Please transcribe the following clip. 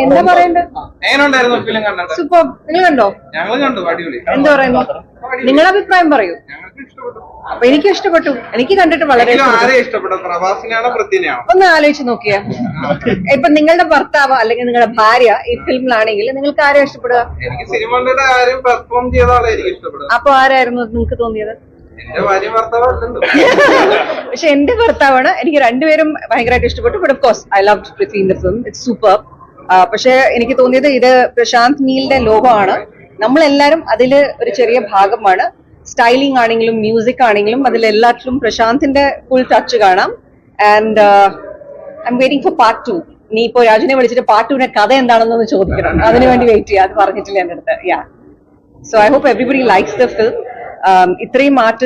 എന്താ പറയണ്ടത്? എങ്ങനെയുണ്ടായിരുന്നു ഫിലിം കണ്ടത്? സൂപ്പർ. നിങ്ങൾ കണ്ടോ? ഞങ്ങൾ കണ്ടു, അടിപൊളി. എന്താ പറയുന്നു? നിങ്ങളുടെ അഭിപ്രായം പറയൂ. അപ്പൊ എനിക്ക് ഇഷ്ടപ്പെട്ടു. എനിക്ക് കണ്ടിട്ട് വളരെ ഇഷ്ടപ്പെട്ടു. പ്രഭാസിനെയാണോ പൃഥ്വിനെയാണോ? ഒന്ന് ആലോചിച്ച് നോക്കിയാ. ഇപ്പൊ നിങ്ങളുടെ ഭർത്താവ് അല്ലെങ്കിൽ നിങ്ങളുടെ ഭാര്യ ഈ ഫിലിമിലാണെങ്കിൽ നിങ്ങൾക്ക് ആരെയും ഇഷ്ടപ്പെടുക? എനിക്ക് സിനിമകളുടെ ആരും പെർഫോം ചെയ്ത ആളെ എനിക്ക് ഇഷ്ടപ്പെടും. അപ്പൊ ആരായിരുന്നു നിങ്ങൾക്ക് തോന്നിയത്? എന്റെ ഭാര്യ ഭർത്താവ്. പക്ഷെ എന്റെ ഭർത്താവാണ്. എനിക്ക് രണ്ടുപേരും ഭയങ്കരമായിട്ട് ഇഷ്ടപ്പെട്ടു. But of course I love Prithvi in the film. It's super. പക്ഷെ എനിക്ക് തോന്നിയത് ഇത് പ്രശാന്ത് നീലിന്റെ ലോകമാണ്. നമ്മളെല്ലാരും അതില് ഒരു ചെറിയ ഭാഗമാണ്. സ്റ്റൈലിംഗ് ആണെങ്കിലും മ്യൂസിക് ആണെങ്കിലും അതിലെല്ലാത്തിലും പ്രശാന്തിന്റെ ഫുൾ ടച്ച് കാണാം. And I M waiting for part 2. നീ ഇപ്പോ രാജുനെ വിളിച്ചിട്ട് പാർട്ട് 2ന്റെ കഥ എന്താണെന്നൊന്ന് ചോദിക്കണം. അതിനുവേണ്ടി വെയിറ്റ് ചെയ്യാം. അത് പറഞ്ഞിട്ടില്ല എന്റെ അടുത്ത്. Yeah, so I hope everybody likes the film. ഇത്രയും ആർട്ടിസ്റ്റ്